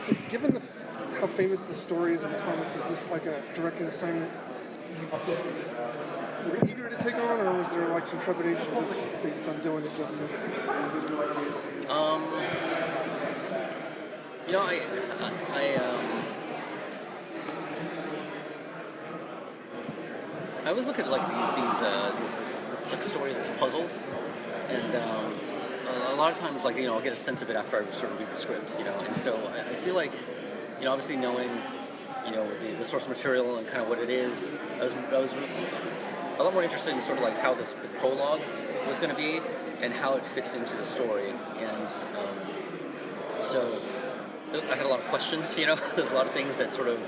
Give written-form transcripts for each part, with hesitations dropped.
So given how famous the story is in the comics, is this like a directing assignment you were eager to take on, or was there like some trepidation just based on doing it justice? You know, I always look at like these like stories as puzzles, and a lot of times, like, you know, I'll get a sense of it after I sort of read the script, you know, and so I feel like, you know, obviously knowing, you know, the source material and kind of what it is, I was a lot more interested in sort of like how the prologue was going to be and how it fits into the story, and so I had a lot of questions, you know. There's a lot of things that sort of,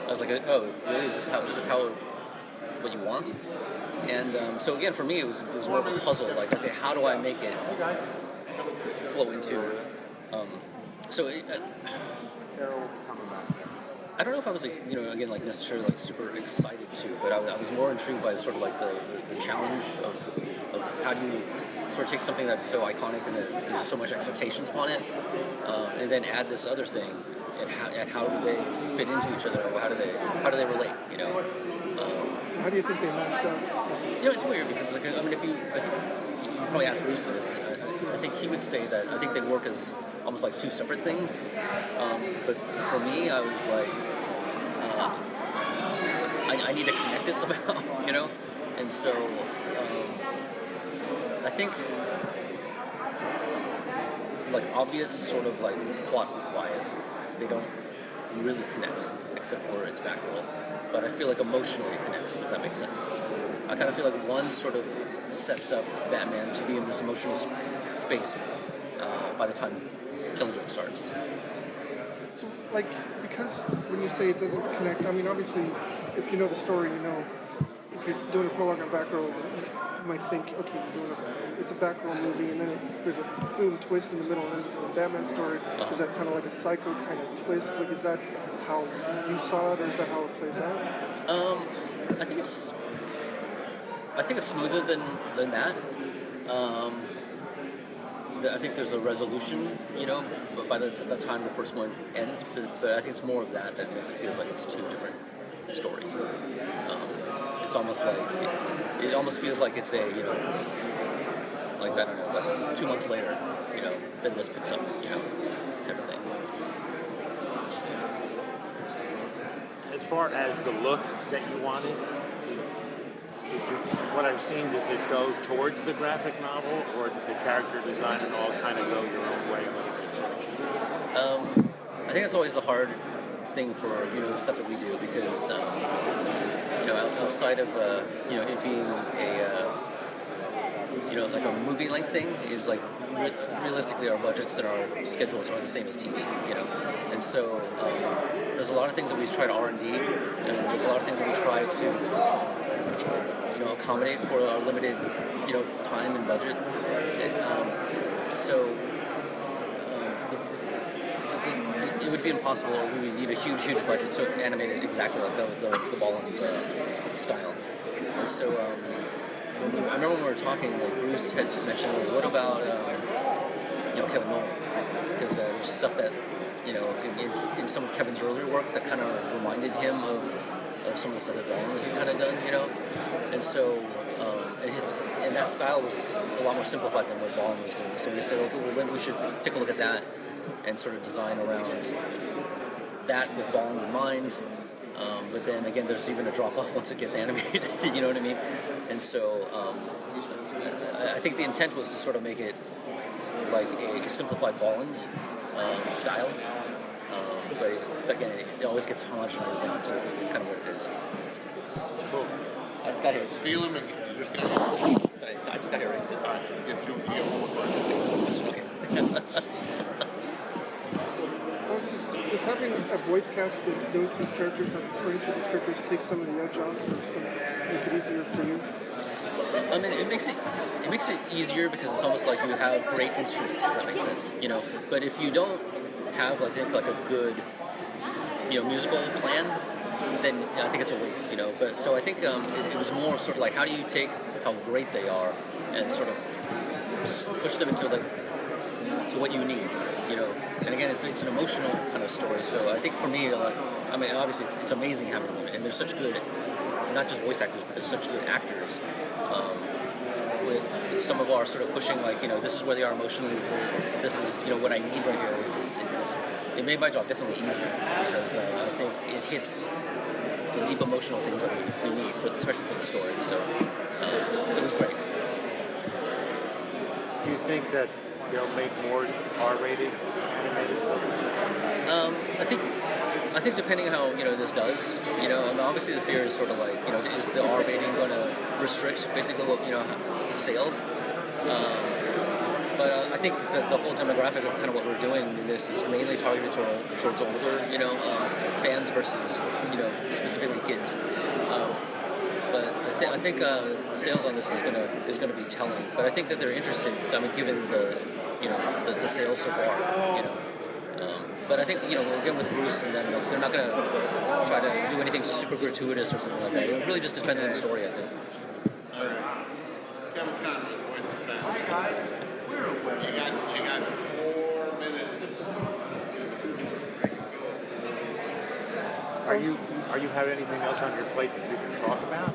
I was like, oh, really, is this how what you want? And so again, for me, it was more of a puzzle, like, okay, how do I make it flow into, I don't know if I was, you know, again, like necessarily like super excited to, but I was more intrigued by sort of like the challenge of how do you sort of take something that's so iconic and that there's so much expectations upon it, and then add this other thing, and how do they fit into each other, or how do they relate, you know? So how do you think they matched up? You know, it's weird because, like, I mean, I think you probably asked Bruce this. I think he would say that I think they work as almost like two separate things. But for me, I was like, I need to connect it somehow, you know? And so I think, like, obvious sort of like plot-wise, they don't really connect except for its back roll. But I feel like emotionally it connects, if that makes sense. I kind of feel like one sort of sets up Batman to be in this emotional space by the time Killing Joke starts. So, like, because when you say it doesn't connect, I mean, obviously, if you know the story, you know, if you're doing a prologue and back row, you might think, okay, it's a back row movie, and then there's a boom twist in the middle, and then there's a Batman story. Is that kind of like a psycho kind of twist? Like, is that how you saw it, or is that how it plays out? I think it's smoother than that. I think there's a resolution, you know, by the time the first one ends, but I think it's more of that makes it feels like it's two different stories. It's almost like it almost feels like it's a, you know, like, I don't know, like 2 months later, you know, then this picks up, you know, type of thing. As far as the look that you wanted, what I've seen, does it go towards the graphic novel, or did the character design and all kind of go your own way when it gets I think it's always the hard thing for, you know, the stuff that we do, because you know, outside of you know, it being a you know, like a movie length thing, is like realistically our budgets and our schedules are the same as TV, you know, and so there's a lot of things that we try to R&D, and there's a lot of things that we try to you know, accommodate for our limited, you know, time and budget. So it would be impossible, or we would need a huge budget to animate it exactly like the ball and style. And so I remember when we were talking, like, Bruce had mentioned, like, what about you know, Kevin Nolan? Because there's stuff that, you know, in some of Kevin's earlier work that kind of reminded him of some of the stuff that Nolan had kind of done, you know. And so, and that style was a lot more simplified than what Ballin was doing. So we said, okay, well, maybe we should take a look at that and sort of design around that with Ballin in mind. But then again, there's even a drop-off once it gets animated, you know what I mean? And so I think the intent was to sort of make it like a simplified Ballin style. But again, it always gets homogenized down to kind of what it is. Cool. I just got here. Steal him and just get him. I just got here. Does having a voice cast that knows these characters, has experience with these characters, take some of the edge off, or make it easier for you? I mean, it makes it easier because it's almost like you have great instruments, if that makes sense, you know. But if you don't have, like, I think, like a good, you know, musical plan, then I think it's a waste, you know. But so I think it was more sort of like, how do you take how great they are and sort of push them into, like, to what you need. you know. And again, it's an emotional kind of story. So I think for me, I mean, obviously it's amazing having them, and there's such good, not just voice actors, but there's such good actors. With some of our sort of pushing, like, you know, this is where they are emotionally. This is you know what I need right here. It made my job definitely easier because I think it hits the deep emotional things that we need, especially for the story. So it was great. Do you think that they'll make more R-rated animated films? I think depending how, you know, this does, you know, I mean, obviously the fear is sort of like, you know, is the R rating going to restrict basically what, you know, sales? But I think that the whole demographic of kind of what we're doing in this is mainly targeted towards older, you know, fans versus, you know, specifically kids. But I think the sales on this is gonna be telling. But I think that they're interested. I mean, given the, you know, the sales so far, you know. But I think, you know, again with Bruce and them, like, they're not gonna try to do anything super gratuitous or something like that. It really just depends on the story, I think. Kevin Conroy, voice of Ben. Hi guys, we're away. You got 4 minutes. Are you have anything else on your plate that you can talk about?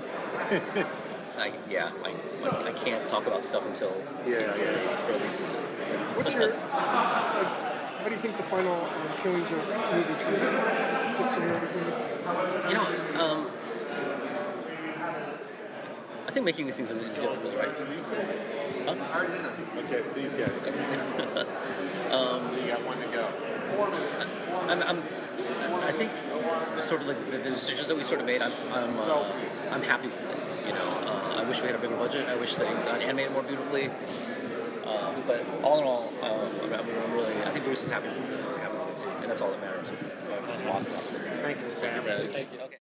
I can't talk about stuff until releases it. So. What's your? How do you think the final Killing Joke movie turned out? Just in your opinion. You know, I think making these things is difficult, right? Huh? Okay, these guys. You got 1 to go. 4 minutes. I think sort of like the decisions that we sort of made. I'm happy with it. You know, I wish we had a bigger budget. I wish they got animated more beautifully. But all in all, I think Bruce is happy with it. I'm really happy with it too, and that's all that matters. Awesome. Thank you, Sam. Thank you. Okay.